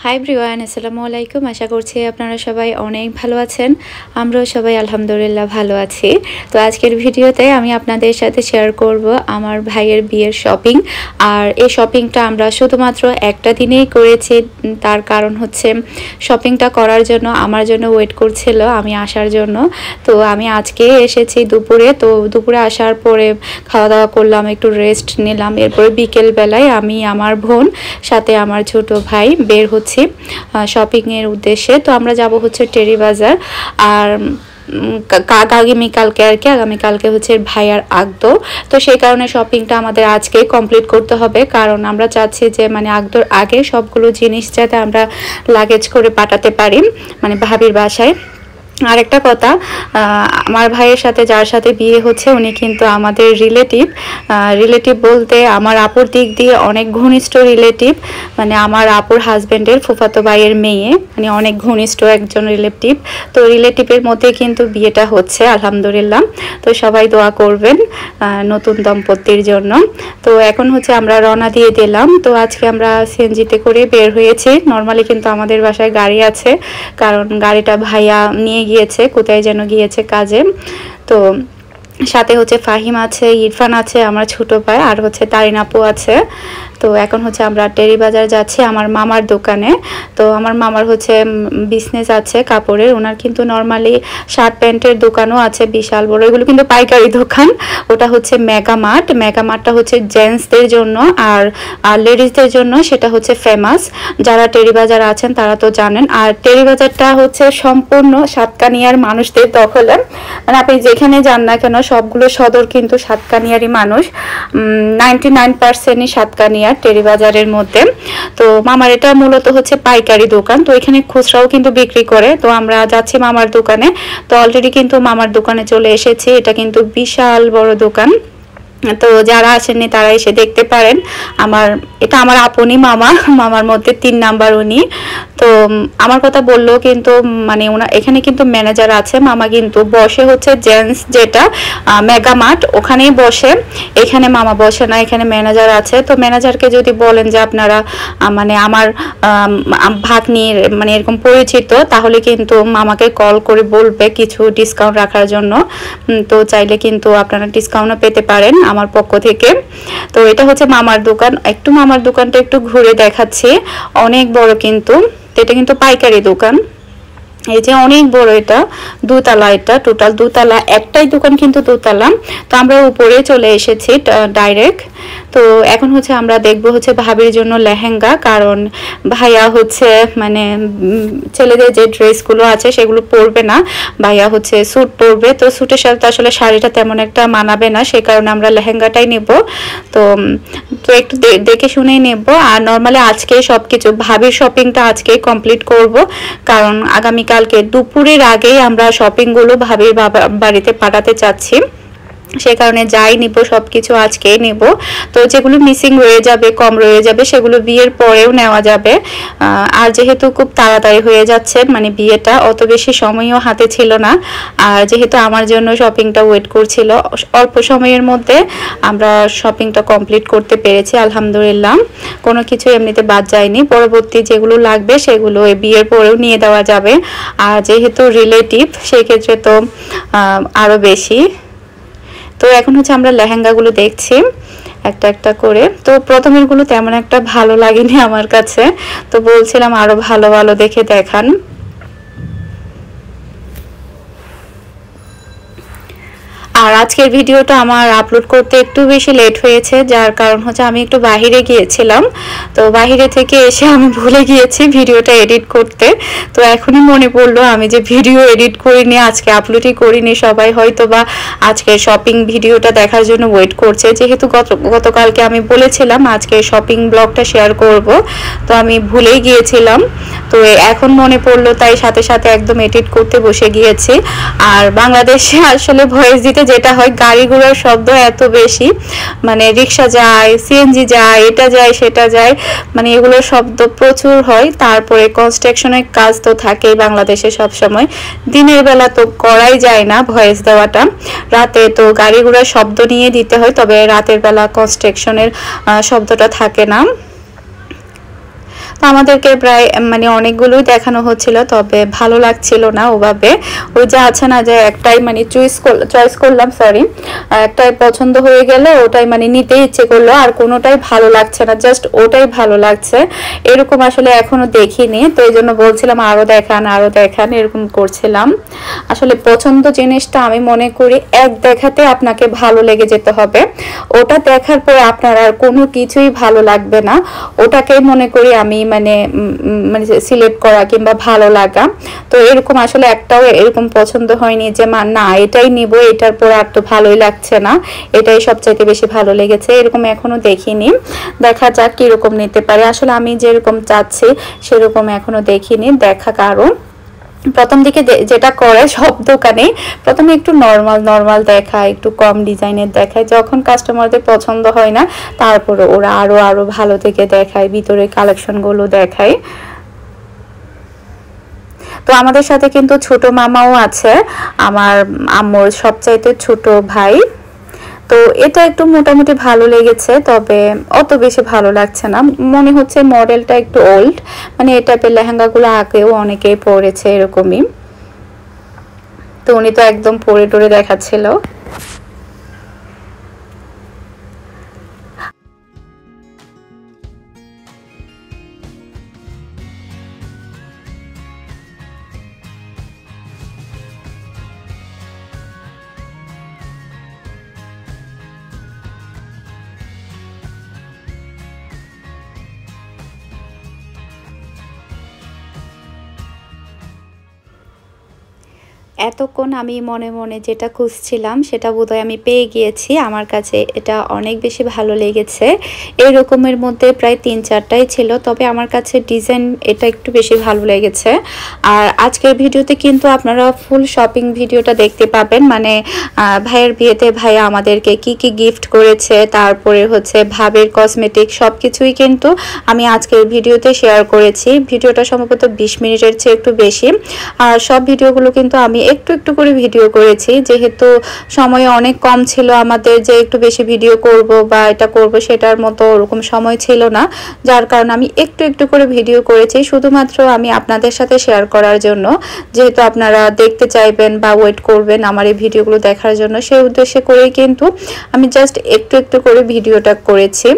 Hi everyone, আসসালামু আলাইকুম। আশা করছি আপনারা সবাই অনেক ভালো আছেন। আমরাও সবাই আলহামদুলিল্লাহ ভালো আছি। তো আজকের ভিডিওতে আমি আপনাদের সাথে শেয়ার করব আমার ভাইয়ের বিয়ের শপিং। আর এই শপিংটা আমরা শুধুমাত্র একটা দিনেই করেছি। তার কারণ হচ্ছে শপিংটা করার জন্য আমার জন্য ওয়েট করছিল আমি আসার জন্য। তো আমি আজকে এসেছি দুপুরে। তো দুপুরে আসার পরে খাওয়া দাওয়া করলাম, একটু রেস্ট নিলাম। এরপরে বিকেলবেলায় আমি, আমার বোন, সাথে আমার ছোট ভাই বের হচ্ছে শপিংয়ের উদ্দেশ্যে। তো আমরা যাব হচ্ছে টেরি বাজার। আর আগামীকালকে হচ্ছে ভাইয়ার আগদো। তো সেই কারণে শপিংটা আমাদের আজকেই কমপ্লিট করতে হবে, কারণ আমরা চাচ্ছি যে আগদোর আগে সবগুলো জিনিস যাতে আমরা লাগেজ করে পাঠাতে পারি ভাবির বাসায়। আরেকটা কথা, আমার ভাইয়ের সাথে যার সাথে বিয়ে হচ্ছে উনি কিন্তু আমাদের রিলেটিভ বলতে আমার আপুর দিক দিয়ে অনেক ঘনিষ্ঠ রিলেটিভ। আমার আপুর হাজব্যান্ডের ফুফাতো ভাইয়ের মেয়ে, অনেক ঘনিষ্ঠ একজন রিলেটিভ। তো রিলেটিভের মধ্যে কিন্তু বিয়েটা হচ্ছে আলহামদুলিল্লাহ। তো সবাই দোয়া করবেন নতুন দম্পতির জন্য। তো এখন হচ্ছে আমরা রওনা দিয়ে দিলাম। তো আজকে আমরা সিএনজিতে করে বের হয়েছি। নর্মালি কিন্তু আমাদের বাসায় গাড়ি আছে, কারণ গাড়িটা ভাইয়া নিয়ে গিয়েছে, কোথায় যেন গিয়েছে কাজে। তো সাথে হচ্ছে ফাহিম আছে, ইরফান আছে, আমার ছোট ভাই, আর হচ্ছে তারিন আপু আছে। তো এখন হচ্ছে আমরা টেরি বাজার যাচ্ছি আমার মামার দোকানে। তো আমার মামার হচ্ছে বিজনেস আছে কাপড়ের। ওনার কিন্তু নর্মালি শার্ট প্যান্টের দোকানও আছে বিশাল বড়, এগুলো কিন্তু পাইকারি দোকান। ওটা হচ্ছে মেগামার্টটা হচ্ছে জেন্টসদের জন্য, আর লেডিসদের জন্য সেটা হচ্ছে ফেমাস। যারা টেরি বাজার আছেন তারা তো জানেন। আর টেরি বাজারটা হচ্ছে সম্পূর্ণ সাতকানিয়ার মানুষদের দখলে। আপনি যেখানে যান না কেন সবগুলো সদর কিন্তু সাতকানিয়ারই মানুষ। 99%ই সাতকানিয়া টেরি বাজারের মধ্যে। তো মামার এটা মূলত হচ্ছে পাইকারি দোকান। তো এখানে খুচরাও কিন্তু বিক্রি করে। তো আমরা যাচ্ছি মামার দোকানে। তো অলরেডি কিন্তু মামার দোকানে চলে এসেছি। এটা কিন্তু বিশাল বড় দোকান। তো যারা আসেননি তারা এসে দেখতে পারেন। এটা আমার আপনি মামার মধ্যে 3 নাম্বার উনি। তো আমার কথা বললো কিন্তু এখানে কিন্তু ম্যানেজার আছে। মামা কিন্তু বসে হচ্ছে জেন্টস যেটা মেগামার্ট, ওখানেই বসে। এখানে মামা বসে না, এখানে ম্যানেজার আছে। তো ম্যানেজারকে যদি বলেন যে আপনারা আমার ভাগ্নির এরকম পরিচিত, তাহলে কিন্তু মামাকে কল করে বলবে কিছু ডিসকাউন্ট রাখার জন্য। তো চাইলে কিন্তু আপনারা ডিসকাউন্টও পেতে পারেন আমার পক্ষ থেকে। তো এটা হচ্ছে মামার দোকান। মামার দোকানটা একটু ঘুরে দেখাচ্ছি। অনেক বড় কিন্তু, এটা কিন্তু পাইকারি দোকান। এই যে অনেক বড়, এটা দোতলা, এটা টোটাল দোতলা, একটাই দোকান কিন্তু দোতলা। তো আমরা উপরে চলে এসেছি ডাইরেক্ট। তো এখন হচ্ছে আমরা দেখবো হচ্ছে ভাবির জন্য লেহেঙ্গা, কারণ ভাইয়া হচ্ছে ছেলেদের যে ড্রেসগুলো আছে সেগুলো পরবে না, ভাইয়া হচ্ছে স্যুট পরবে। তো স্যুটের সাথে আসলে শাড়িটা তেমন একটা মানাবে না, সে কারণে আমরা লেহেঙ্গাটাই নেব। তো একটু দেখে শুনেই নেব। আর নর্মালি আজকে সবকিছু ভাবির শপিংটা আজকেই কমপ্লিট করব, কারণ আগামীকালকে দুপুরের আগেই আমরা শপিংগুলো ভাবির বাড়িতে পাঠাতে চাচ্ছি। সে কারণে যাই নিব সবকিছু আজকেই নেব। তো যেগুলো মিসিং রয়ে যাবে, কম রয়ে যাবে, সেগুলো বিয়ের পরেও নেওয়া যাবে। আর যেহেতু খুব তাড়াতাড়ি হয়ে যাচ্ছে, বিয়েটা অত বেশি সময়ও হাতে ছিল না। আর যেহেতু আমার জন্য শপিংটা ওয়েট করছিল, অল্প সময়ের মধ্যে আমরা শপিংটা কমপ্লিট করতে পেরেছি আলহামদুলিল্লাহ। কোনো কিছু এমনিতে বাদ যায়নি। পরবর্তী যেগুলো লাগবে সেগুলো বিয়ের পরেও নিয়ে দেওয়া যাবে। আর যেহেতু রিলেটিভ, সেক্ষেত্রে তো আরও বেশি। তো এখন হচ্ছে আমরা লেহেঙ্গাগুলো দেখছি একটা একটা করে। তো প্রথমেরগুলো তেমন একটা ভালো লাগেনি আমার কাছে। তো বলছিলাম আরো ভালো ভালো দেখে দেখান। আর আজকের ভিডিওটা আমার আপলোড করতে একটু বেশি লেট হয়েছে, যার কারণ হচ্ছে আমি একটু বাহিরে গিয়েছিলাম। তো বাহিরে থেকে এসে আমি ভুলে গিয়েছি ভিডিওটা এডিট করতে। তো এখনই মনে পড়লো আমি যে ভিডিও এডিট করিনি, আজকে আপলোডই করিনি। সবাই হয়তো বা আজকে শপিং ভিডিওটা দেখার জন্য ওয়েট করছে, যেহেতু গতকালকে আমি বলেছিলাম আজকে শপিং ব্লগটা শেয়ার করব। তো আমি ভুলেই গিয়েছিলাম। তো এখন মনে পড়লো, তাই সাথে সাথে একদম এডিট করতে বসে গিয়েছি। আর বাংলাদেশে আসলে ভয়েস দিতে যেটা হয়, গাড়ি ঘোড়ার শব্দ এত বেশি, রিক্সা যায়, সিএনজি যায়, এটা যায় সেটা যায়, এগুলোর শব্দ প্রচুর হয়। তারপরে কনস্ট্রাকশনের কাজ তো থাকেই বাংলাদেশে সব সময়। দিনের বেলা তো করাই যায় না ভয়েস দেওয়াটা, রাতে তো গাড়ি ঘোড়ার শব্দ নিয়ে দিতে হয়, তবে রাতের বেলা কনস্ট্রাকশনের শব্দটা থাকে না। তো আমাদেরকে প্রায় মানে অনেকগুলোই দেখানো হচ্ছিল, তবে ভালো লাগছিল না ওভাবে। ওই যে আছে না যে একটাই মানে চয়েস করলাম, সরি, একটাই পছন্দ হয়ে গেল, ওটাই মানে নিতে ইচ্ছে করলো, আর কোনোটাই ভালো লাগছে না, জাস্ট ওটাই ভালো লাগছে। এরকম আসলে এখনো দেখিনি, তো এই জন্য বলছিলাম আরো দেখান আরো দেখান, এরকম করছিলাম। আসলে পছন্দ জিনিসটা আমি মনে করি এক দেখাতে আপনাকে ভালো লেগে যেতে হবে, ওটা দেখার পরে আপনার আর কোনো কিছুই ভালো লাগবে না। ওটাকে মনে করি আমি মানে মানে সিলেক্ট করা কিংবা ভালো লাগা। তো এরকম আসলে একটাও এরকম পছন্দ হয়নি যে না এটাই নিব, এটার পর আর তো ভালোই লাগছে না, এটাই সবচাইতে বেশি ভালো লেগেছে, এরকম এখনো দেখিনি। দেখা যাক কিরকম নিতে পারে। আসলে আমি যেরকম চাচ্ছি সেরকম এখনো দেখিনি, দেখা কারো প্রথম দিকে যেটা করে সব দোকানে প্রথমে একটু নর্মাল দেখায়, একটু কম ডিজাইনের দেখায়, যখন কাস্টমারদের পছন্দ হয় না তারপরে ওরা আরো ভালো থেকে দেখায়, ভিতরে কালেকশনগুলো দেখায়। তো আমাদের সাথে কিন্তু ছোট মামাও আছে, আমার আম্মুর সবচাইতে ছোট ভাই। তো এটা একটু মোটামুটি ভালো লেগেছে, তবে অত বেশি ভালো লাগছে না, মনে হচ্ছে মডেলটা একটু ওল্ড, মানে এই টাইপের লেহেঙ্গাগুলো আগেও অনেকেই পরেছে এরকমই। তো উনি তো একদম পরে টরে দেখাচ্ছিল। এতক্ষণ আমি মনে মনে যেটা খুঁজছিলাম সেটা বোধহয় আমি পেয়ে গিয়েছি। আমার কাছে এটা অনেক বেশি ভালো লেগেছে। এই রকমের মধ্যে প্রায় 3-4টাই ছিল, তবে আমার কাছে ডিজাইন এটা একটু বেশি ভালো লেগেছে। আর আজকের ভিডিওতে কিন্তু আপনারা ফুল শপিং ভিডিওটা দেখতে পাবেন, মানে ভাইয়ের বিয়েতে ভাইয়া আমাদেরকে কি কি গিফট করেছে, তারপরে হচ্ছে ভাবের কসমেটিক সব কিছুই কিন্তু আমি আজকের ভিডিওতে শেয়ার করেছি। ভিডিওটা সম্ভবত 20 মিনিটের চেয়ে একটু বেশি। আর সব ভিডিওগুলো কিন্তু আমি একটু করে ভিডিও করেছি, যেহেতু সময় অনেক কম ছিল আমাদের যে একটু বেশি ভিডিও করব বা এটা করব, সেটার মতো ওরকম সময় ছিল না, যার কারণে আমি একটু করে ভিডিও করেছি, শুধুমাত্র আমি আপনাদের সাথে শেয়ার করার জন্য। যেহেতু আপনারা দেখতে চাইবেন বা ওয়েট করবেন আমার এই ভিডিওগুলো দেখার জন্য, সেই উদ্দেশ্যে করেই কিন্তু আমি জাস্ট একটু করে ভিডিওটা করেছি।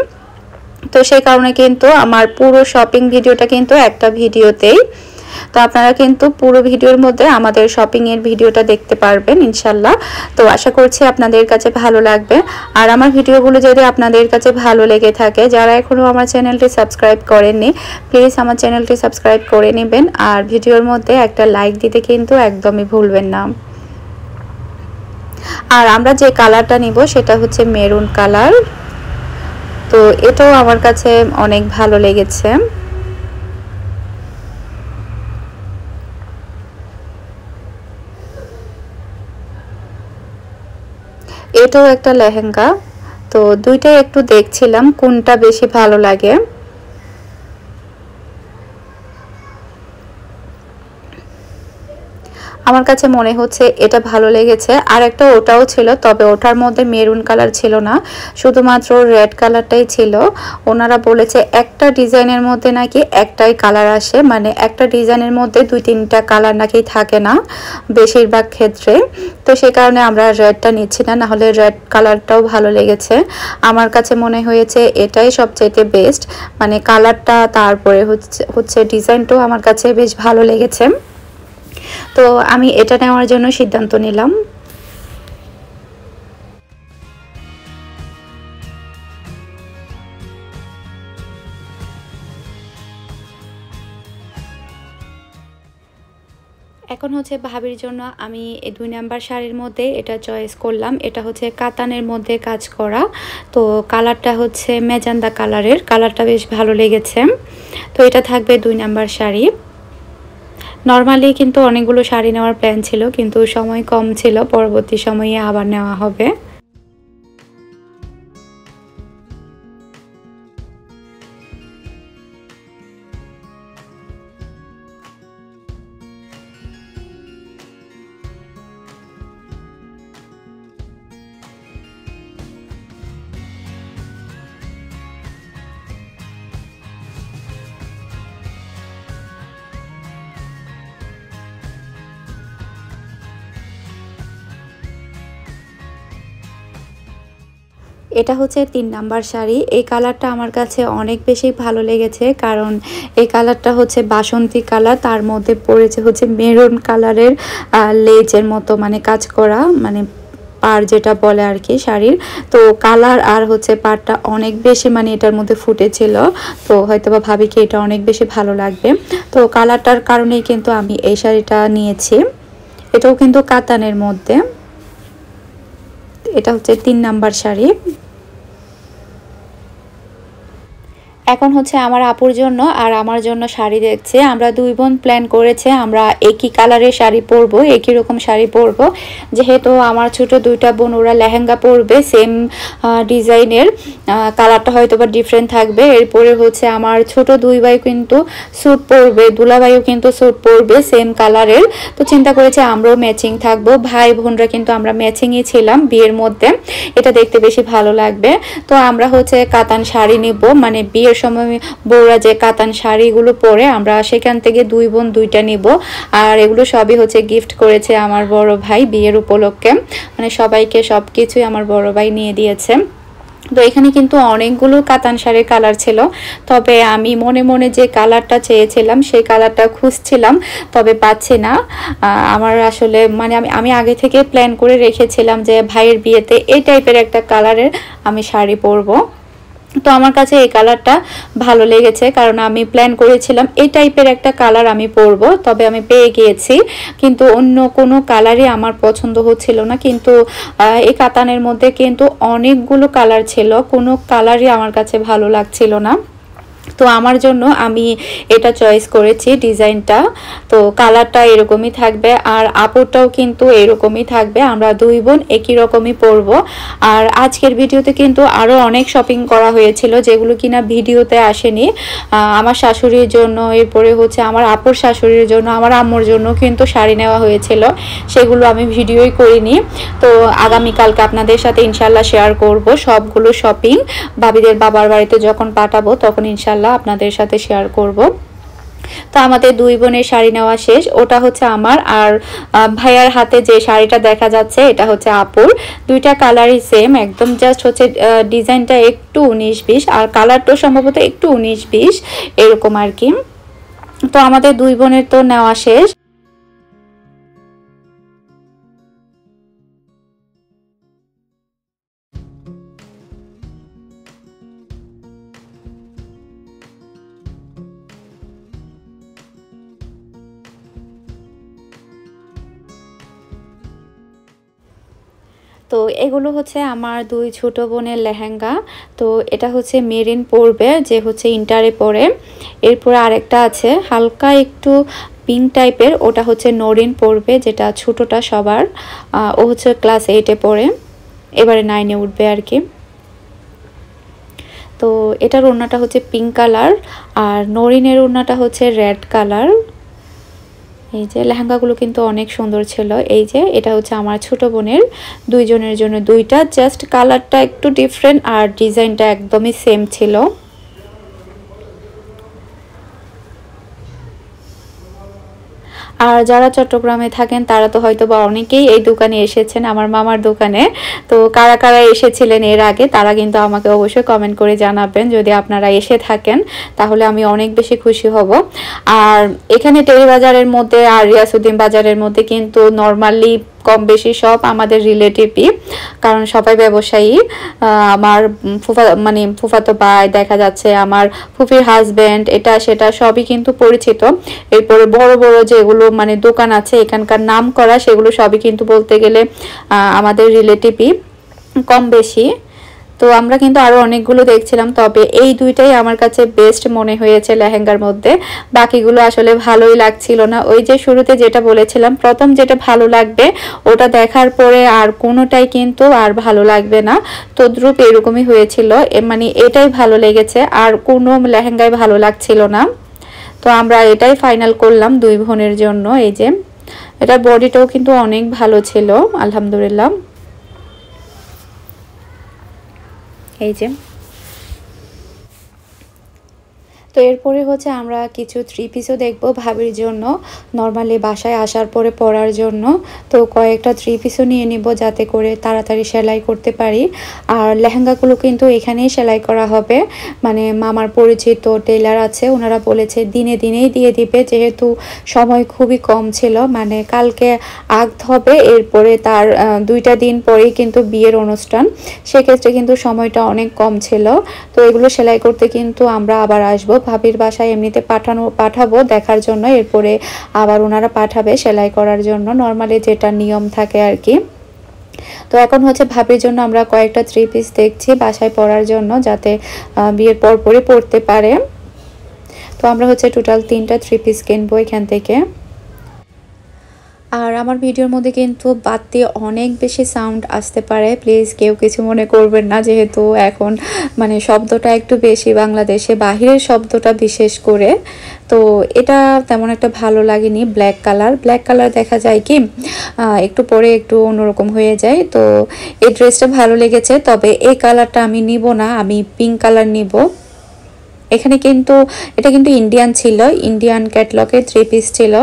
তো সেই কারণে কিন্তু আমার পুরো শপিং ভিডিওটা কিন্তু একটা ভিডিওতেই। তো আপনারা কিন্তু পুরো ভিডিওর মধ্যে আমাদের শপিং এর ভিডিওটা দেখতে পারবেন ইনশাল্লাহ। তো আশা করছি আপনাদের কাছে ভালো লাগবে। আর আমার ভিডিওগুলো যদি আপনাদের কাছে ভালো লেগে থাকে, যারা এখনো আমার চ্যানেলটি সাবস্ক্রাইব করেননি প্লিজ আমার চ্যানেলটি সাবস্ক্রাইব করে নেবেন, আর ভিডিওর মধ্যে একটা লাইক দিতে কিন্তু একদমই ভুলবেন না। আর আমরা যে কালারটা নিব সেটা হচ্ছে মেরুন কালার। তো এটাও আমার কাছে অনেক ভালো লেগেছে। এটাও একটা লেহেঙ্গা। তো দুইটাই একটু দেখছিলাম কোনটা বেশি ভালো লাগে। আমার কাছে মনে হচ্ছে এটা ভালো লেগেছে। আর একটা ওটাও ছিল, তবে ওটার মধ্যে মেরুন কালার ছিল না, শুধুমাত্র রেড কালারটাই ছিল। ওনারা বলেছে একটা ডিজাইনের মধ্যে নাকি একটাই কালার আসে, মানে একটা ডিজাইনের মধ্যে 2-3টা কালার নাকি থাকে না বেশিরভাগ ক্ষেত্রে। তো সেই কারণে আমরা রেডটা নিচ্ছি না, নাহলে রেড কালারটাও ভালো লেগেছে। আমার কাছে মনে হয়েছে এটাই সবচাইতে বেস্ট, মানে কালারটা, তারপরে হচ্ছে ডিজাইনটাও আমার কাছে বেশ ভালো লেগেছে। তো আমি এটা নেওয়ার জন্য সিদ্ধান্ত নিলাম। এখন হচ্ছে ভাবির জন্য আমি এই 2 নাম্বার শাড়ির মধ্যে এটা চয়েস করলাম। এটা হচ্ছে কাতানের মধ্যে কাজ করা, তো কালারটা হচ্ছে মেজেন্ডা কালারের, কালারটা বেশ ভালো লেগেছে। তো এটা থাকবে 2 নাম্বার শাড়ি। নর্মালি কিন্তু অনেকগুলো শাড়ি নেওয়ার প্ল্যান ছিল, কিন্তু সময় কম ছিল, পরবর্তী সময়ে আবার নেওয়া হবে। এটা হচ্ছে 3 নাম্বার শাড়ি। এই কালারটা আমার কাছে অনেক বেশি ভালো লেগেছে, কারণ এই কালারটা হচ্ছে বাসন্তী কালার, তার মধ্যে পড়েছে হচ্ছে মেরুন কালারের লেজের মতো মানে কাজ করা, মানে পার যেটা বলে আর কি শাড়ির। তো কালার আর হচ্ছে পাড়টা অনেক বেশি মানে এটার মধ্যে ফুটেছিল, তো হয়তোবা ভাবি কি এটা অনেক বেশি ভালো লাগবে। তো কালারটার কারণেই কিন্তু আমি এই শাড়িটা নিয়েছি। এটাও কিন্তু কাতানের মধ্যে। এটা হচ্ছে 3 নাম্বার শাড়ি। এখন হচ্ছে আমার আপুর জন্য আর আমার জন্য শাড়ি দেখছে। আমরা দুই বোন প্ল্যান করেছে আমরা একই কালারের শাড়ি পরবো, একই রকম শাড়ি পরবো, যেহেতু আমার ছোট দুইটা বোন ওরা লেহেঙ্গা পরবে সেম ডিজাইনের, কালারটা হয়তো বা ডিফারেন্ট থাকবে। এরপরে হচ্ছে আমার ছোট দুই ভাই কিন্তু স্যুট পরবে, দুলাভাইও কিন্তু স্যুট পরবে সেম কালারের। তো চিন্তা করেছে আমরাও ম্যাচিং থাকবো, ভাই বোনরা কিন্তু আমরা ম্যাচিংই ছিলাম বিয়ের মধ্যে, এটা দেখতে বেশি ভালো লাগবে। তো আমরা হচ্ছে কাতান শাড়ি নিব, মানে বিয়ের সময় বউরা যে কাতান শাড়িগুলো পরে আমরা সেখান থেকে দুই বোন দুইটা নিব। আর এগুলো সবই হচ্ছে গিফট করেছে আমার বড় ভাই বিয়ের উপলক্ষে, মানে সবাইকে সব কিছুই আমার বড় ভাই নিয়ে দিয়েছে। তো এখানে কিন্তু অনেকগুলো কাতান শাড়ির কালার ছিল, তবে আমি মনে মনে যে কালারটা চেয়েছিলাম সেই কালারটা খুঁজছিলাম, তবে পাচ্ছি না। আমার আসলে মানে আমি আগে থেকে প্ল্যান করে রেখেছিলাম যে ভাইয়ের বিয়েতে এই টাইপের একটা কালারের আমি শাড়ি পরবো। তো আমার কাছে এই কালারটা ভালো লেগেছে, কারণ আমি প্ল্যান করেছিলাম এই টাইপের একটা কালার আমি পরবো, তবে আমি পেয়ে গিয়েছি। কিন্তু অন্য কোনো কালারই আমার পছন্দ হচ্ছিল না, কিন্তু এই কাতানের মধ্যে কিন্তু অনেকগুলো কালার ছিল, কোনো কালারই আমার কাছে ভালো লাগছিল না। তো আমার জন্য আমি এটা চয়েস করেছি ডিজাইনটা। তো কালারটা এরকমই থাকবে আর আপুরটাও কিন্তু এরকমই থাকবে, আমরা দুই বোন একই রকমই পরবো। আর আজকের ভিডিওতে কিন্তু আরও অনেক শপিং করা হয়েছিল যেগুলো কিনা ভিডিওতে আসেনি। আমার শাশুড়ির জন্য, এরপরে হচ্ছে আমার আপুর শাশুড়ির জন্য, আমার আম্মুর জন্য কিন্তু শাড়ি নেওয়া হয়েছিল, সেগুলো আমি ভিডিওই করিনি। তো আগামীকালকে আপনাদের সাথে ইনশাল্লাহ শেয়ার করব সবগুলো শপিং। ভাবিদের বাবার বাড়িতে যখন পাঠাবো তখন ইনশাল্লাহ আপনাদের সাথে শেয়ার করব। তো আমাদের দুই বোনের শাড়ি নেওয়া শেষ, ওটা হচ্ছে আমার, আর ভাইয়ার হাতে যে শাড়িটা দেখা যাচ্ছে এটা হচ্ছে আপুর। দুইটা কালারই সেম একদম, জাস্ট হচ্ছে ডিজাইনটা একটু 19-20 আর কালারটাও সম্ভবত একটু 19-20 এরকম আর কি। তো আমাদের দুই বোনের তো নেওয়া শেষ। তো এগুলো হচ্ছে আমার দুই ছোট বোনের লেহেঙ্গা। তো এটা হচ্ছে মেরিন পরবে, যে হচ্ছে ইন্টারে পরে। এরপর আরেকটা আছে হালকা একটু পিঙ্ক টাইপের, ওটা হচ্ছে নরিন পরবে, যেটা ছোটটা সবার। ও হচ্ছে ক্লাস 8-এ পড়ে, এবারে 9-এ উঠবে আর কি। তো এটার ওড়নাটা হচ্ছে পিঙ্ক কালার আর নরিনের ওড়নাটা হচ্ছে রেড কালার। এই যে লেহেঙ্গাগুলো কিন্তু অনেক সুন্দর ছিল। এই যে এটা হচ্ছে আমার ছোট বোনের, দুইজনের জন্য দুইটা, জাস্ট কালারটা একটু ডিফারেন্ট আর ডিজাইনটা একদমই সেম ছিল। আর যারা চট্টগ্রামে থাকেন তারা তো হয়তো বা অনেকেই এই দোকানে এসেছেন, আমার মামার দোকানে। তো কারা কারা এসেছিলেন এর আগে তারা কিন্তু আমাকে অবশ্যই কমেন্ট করে জানাবেন, যদি আপনারা এসে থাকেন তাহলে আমি অনেক বেশি খুশি হব। আর এখানে টেরিবাজারের মধ্যে আর রিয়াসুদ্দিন বাজারের মধ্যে কিন্তু নর্মালি কম বেশি সব আমাদের রিলেটিভই, কারণ সবাই ব্যবসায়ী। আমার মানে ফুফাতো ভাই, দেখা যাচ্ছে আমার ফুফির হাজবেন্ড, এটা সেটা সবই কিন্তু পরিচিত। এরপরে বড় বড় যেগুলো মানে দোকান আছে এখানকার নাম করা, সেগুলো সবই কিন্তু বলতে গেলে আমাদের রিলেটিভই কম বেশি। তো আমরা কিন্তু আরো অনেকগুলো দেখছিলাম, তবে এই দুইটাই আমার কাছে বেস্ট মনে হয়েছে লেহেঙ্গার মধ্যে। বাকিগুলো আসলে ভালোই লাগছিল না। ওই যে শুরুতে যেটা বলেছিলাম, প্রথম যেটা ভালো লাগবে ওটা দেখার পরে আর কোনোটাই কিন্তু আর ভালো লাগবে না। তো দ্রুপ এরকমই হয়েছিল, মানে এটাই ভালো লেগেছে আর কোনো লেহেঙ্গাই ভালো লাগছিল না। তো আমরা এটাই ফাইনাল করলাম দুই বোনের জন্য। এই যে এটার বডিটাও কিন্তু অনেক ভালো ছিল আলহামদুলিল্লাহ। এই যে তো এরপরে হচ্ছে আমরা কিছু থ্রি পিসও দেখবো ভাবির জন্য, নর্মালি বাসায় আসার পরে পরার জন্য। তো কয়েকটা থ্রি পিসও নিয়ে নিব যাতে করে তাড়াতাড়ি সেলাই করতে পারি। আর লেহেঙ্গাগুলো কিন্তু এখানেই সেলাই করা হবে, মানে মামার পরিচিত টেলার আছে, ওনারা বলেছে দিনে দিনেই দিয়ে দিবে, যেহেতু সময় খুবই কম ছিল, মানে কালকে আগ হবে, এরপরে তার 2টা দিন পরেই কিন্তু বিয়ের অনুষ্ঠান, সেক্ষেত্রে কিন্তু সময়টা অনেক কম ছিল। তো এগুলো সেলাই করতে কিন্তু আমরা আবার আসবো, ভাবির বাসায় এমনিতে পাঠাবো দেখার জন্য, এরপরে আবার ওনারা পাঠাবে সেলাই করার জন্য, নর্মালি যেটা নিয়ম থাকে আর কি। তো এখন হচ্ছে ভাবির জন্য আমরা কয়েকটা থ্রি পিস দেখছি বাসায় পরার জন্য, যাতে বিয়ের পরপরই পরতে পারে। তো আমরা হচ্ছে টোটাল 3টা থ্রি পিস কিনবো এখান থেকে। আর আমার ভিডিওর মধ্যে কিন্তু বাড়তি অনেক বেশি সাউন্ড আসতে পারে, প্লিজ কেউ কিছু মনে করবেন না, যেহেতু এখন মানে শব্দটা একটু বেশি বাংলাদেশে, বাহিরের শব্দটা বিশেষ করে। তো এটা তেমন একটা ভালো লাগেনি, ব্ল্যাক কালার দেখা যায় কি একটু পরে একটু অন্যরকম হয়ে যায়। তো এই ড্রেসটা ভালো লেগেছে, তবে এই কালারটা আমি নিব না, আমি পিঙ্ক কালার নিব। এখানে কিন্তু এটা কিন্তু ইন্ডিয়ান ছিল, ইন্ডিয়ান ক্যাটলগের থ্রি পিস ছিল।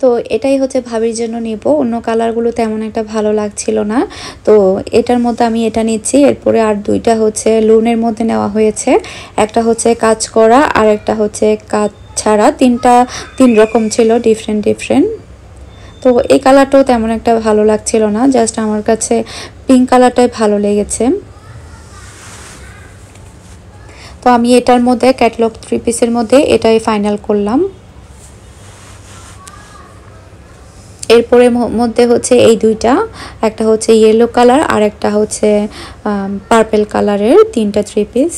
তো এটাই হচ্ছে ভাবির জন্য নিব, অন্য কালারগুলো তেমন একটা ভালো লাগছিল না। তো এটার মধ্যে আমি এটা নিচ্ছি। এরপরে আর 2টা হচ্ছে লুনের মধ্যে নেওয়া হয়েছে, একটা হচ্ছে কাজ করা আর একটা হচ্ছে কাজ ছাড়া, 3 রকম ছিল, ডিফারেন্ট। তো এই কালারটাও তেমন একটা ভালো লাগছিল না, জাস্ট আমার কাছে পিঙ্ক কালারটাই ভালো লেগেছে। তো আমি এটার মধ্যে ক্যাটলগ থ্রি পিসের মধ্যে এটাই ফাইনাল করলাম। এরপরে মধ্যে হচ্ছে এই 2টা, একটা হচ্ছে ইয়েলো কালার আর একটা হচ্ছে পার্পল কালারের 3টা থ্রি পিস।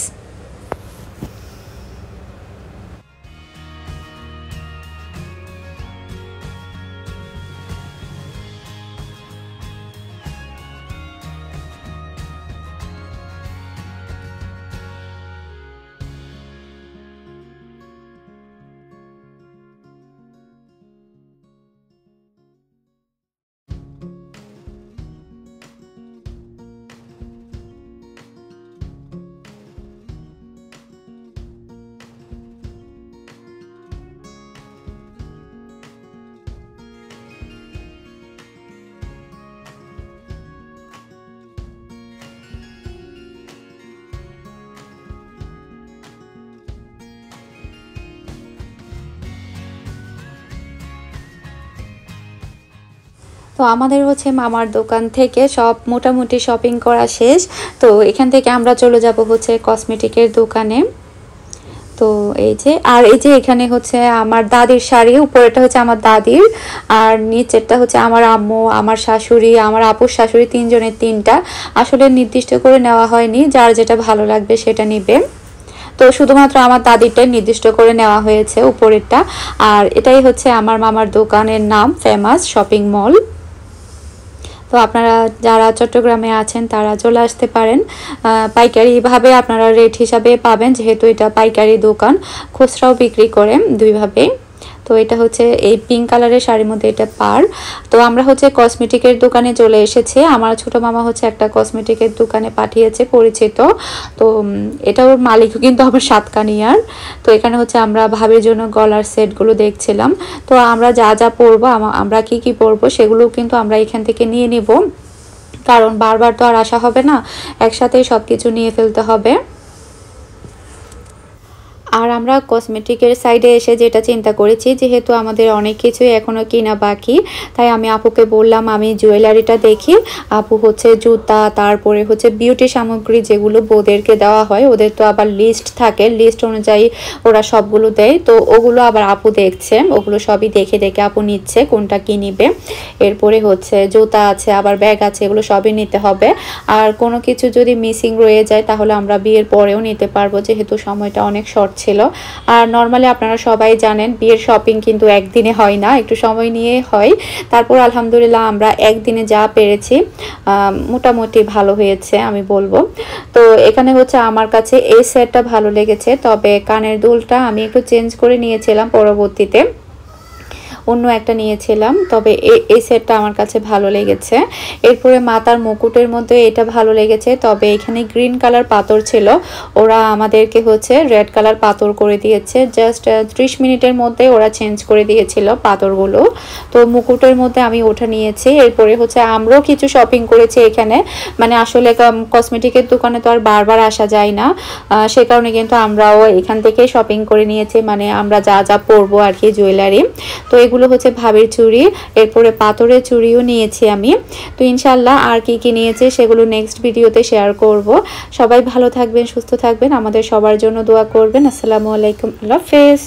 তো আমাদের হচ্ছে মামার দোকান থেকে সব মোটামুটি শপিং করা শেষ। তো এখান থেকে আমরা চলে যাব হচ্ছে কসমেটিকের দোকানে। তো এই যে এখানে হচ্ছে আমার দাদির শাড়ি, উপরেটা হচ্ছে আমার দাদির, আর নিচেরটা হচ্ছে আমার আম্মু, আমার শাশুড়ি, আমার আপুর শাশুড়ি, 3জনের 3টা। আসলে নির্দিষ্ট করে নেওয়া হয়নি, যার যেটা ভালো লাগবে সেটা নিবে। তো শুধুমাত্র আমার দাদিরটাই নির্দিষ্ট করে নেওয়া হয়েছে উপরেরটা। আর এটাই হচ্ছে আমার মামার দোকানের নাম, ফেমাস শপিং মল। তো আপনারা যারা চট্টগ্রামে আছেন তারা চলে আসতে পারেন, পাইকারিভাবে আপনারা রেট হিসাবে পাবেন, যেহেতু এটা পাইকারি দোকান, খুচরাও বিক্রি করে দুইভাবে। তো এটা হচ্ছে এই পিঙ্ক কালারের শাড়ির মধ্যে এটা পার। তো আমরা হচ্ছে কসমেটিকের দোকানে চলে এসেছি, আমার ছোট মামা হচ্ছে একটা কসমেটিকের দোকানে পাঠিয়েছে পরিচিত। তো এটা ওর মালিকও কিন্তু আমার সাতকানিয়ার। তো এখানে হচ্ছে আমরা ভাবির জন্য গলার সেটগুলো দেখছিলাম। তো আমরা যা যা পরবো, আমরা কি কি পরবো সেগুলো কিন্তু আমরা এখান থেকে নিয়ে নিব, কারণ বারবার তো আর আসা হবে না, একসাথেই সব কিছু নিয়ে ফেলতে হবে। আর আমরা কসমেটিকের সাইডে এসে যেটা চিন্তা করেছি, যেহেতু আমাদের অনেক কিছুই এখনও কিনা বাকি, তাই আমি আপুকে বললাম আমি জুয়েলারিটা দেখি। আপু হচ্ছে জুতা, তারপরে হচ্ছে বিউটি সামগ্রী যেগুলো বউদেরকে দেওয়া হয়, ওদের তো আবার লিস্ট থাকে, লিস্ট অনুযায়ী ওরা সবগুলো দেয়, তো ওগুলো আবার আপু দেখছে, ওগুলো সবই দেখে দেখে আপু নিচ্ছে কোনটা কি নিবে। এরপরে হচ্ছে জুতা আছে, আবার ব্যাগ আছে, এগুলো সবই নিতে হবে। আর কোনো কিছু যদি মিসিং রয়ে যায় তাহলে আমরা বিয়ের পরেও নিতে পারবো, যেহেতু সময়টা অনেক শর্ট ছিল। আর নর্মালি আপনারা সবাই জানেন বিয়ের শপিং কিন্তু একদিনে হয় না, একটু সময় নিয়ে হয়। তারপর আলহামদুলিল্লাহ আমরা একদিনে যা পেরেছি মোটামুটি ভালো হয়েছে আমি বলবো। তো এখানে হচ্ছে আমার কাছে এই সেটটা ভালো লেগেছে, তবে কানের দুলটা আমি একটু চেঞ্জ করে নিয়েছিলাম, পরবর্তীতে অন্য একটা নিয়েছিলাম, তবে এই সেটটা আমার কাছে ভালো লেগেছে। এরপরে মাথার মুকুটের মধ্যে এটা ভালো লেগেছে, তবে এখানে গ্রিন কালার পাথর ছিল, ওরা আমাদেরকে হচ্ছে রেড কালার পাথর করে দিয়েছে। জাস্ট 30 মিনিটের মধ্যে ওরা চেঞ্জ করে দিয়েছিল পাথরগুলো। তো মুকুটের মধ্যে আমি ওটা নিয়েছি। এরপরে হচ্ছে আমরাও কিছু শপিং করেছি এখানে, মানে আসলে কসমেটিকের দোকানে তো আর বারবার আসা যায় না, সে কারণে কিন্তু আমরাও এখান থেকে শপিং করে নিয়েছি, মানে আমরা যা যা পরবো আর কি জুয়েলারি। তো এগুলো হচ্ছে ভাবের চুড়ি, এরপরে পাথরের চুড়িও নিয়েছি আমি। তো ইনশাল্লাহ আর কি কি নিয়েছে সেগুলো নেক্সট ভিডিওতে শেয়ার করব। সবাই ভালো থাকবেন, সুস্থ থাকবেন, আমাদের সবার জন্য দোয়া করবেন। আসসালামু আলাইকুম, আল্লাহ হাফেজ।